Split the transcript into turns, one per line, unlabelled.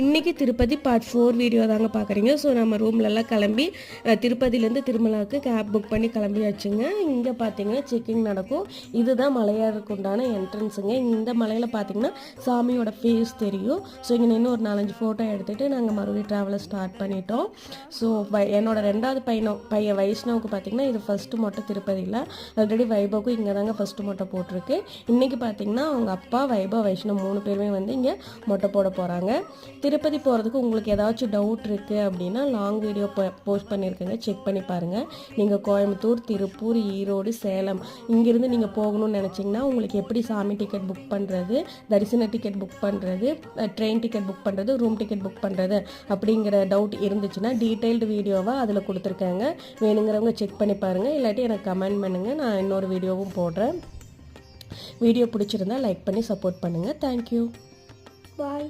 இன்றைக்கி Tirupati part 4 video தாங்க பார்க்குறீங்க. ஸோ நம்ம ரூம்லலாம் கிளம்பி திருப்பதியிலேருந்து திருமலாவுக்கு கேப் புக் பண்ணி கிளம்பியாச்சுங்க. இங்கே பார்த்தீங்கன்னா செக்கிங் நடக்கும். இதுதான் மலையாருக்கு உண்டான என்ட்ரன்ஸுங்க. இந்த மலையில் பார்த்தீங்கன்னா சாமியோட ஃபேஸ் தெரியும். ஸோ இங்கே நின்று ஒரு 4-5 ஃபோட்டோ எடுத்துகிட்டு நாங்கள் மறுபடியும் ட்ராவலை ஸ்டார்ட் பண்ணிட்டோம். ஸோ என்னோட 2வது பையன் வைஷ்ணவுக்கு பார்த்தீங்கன்னா இது ஃபஸ்ட்டு மொட்டை திருப்பதியில். ஆல்ரெடி வைபவுக்கும் இங்கே தாங்க ஃபஸ்ட்டு மொட்டை போட்டிருக்கு. இன்றைக்கி பார்த்தீங்கன்னா அவங்க அப்பா வைபவ் வைஷ்ணவ் 3 பேருமே வந்து இங்கே மொட்டை போட போகிறாங்க. திருப்பதி போகிறதுக்கு உங்களுக்கு ஏதாச்சும் டவுட் இருக்குது அப்படின்னா லாங் வீடியோ போஸ்ட் பண்ணியிருக்கேங்க, செக் பண்ணி பாருங்கள். நீங்கள் கோயம்புத்தூர், திருப்பூர், ஈரோடு, சேலம் இங்கேருந்து நீங்கள் போகணும்னு நினச்சிங்கன்னா உங்களுக்கு எப்படி சாமி டிக்கெட் புக் பண்ணுறது, தரிசன டிக்கெட் புக் பண்ணுறது, ட்ரெயின் டிக்கெட் புக் பண்ணுறது, ரூம் டிக்கெட் புக் பண்ணுறது அப்படிங்கிற டவுட் இருந்துச்சுன்னா டீட்டெயில்டு வீடியோவாக அதில் கொடுத்துருக்காங்க. வேணுங்கிறவங்க செக் பண்ணி பாருங்கள். இல்லாட்டி எனக்கு கமெண்ட் பண்ணுங்கள், நான் இன்னொரு வீடியோவும் போடுறேன். வீடியோ பிடிச்சிருந்தா லைக் பண்ணி சப்போர்ட் பண்ணுங்கள். தேங்க்யூ, பாய்.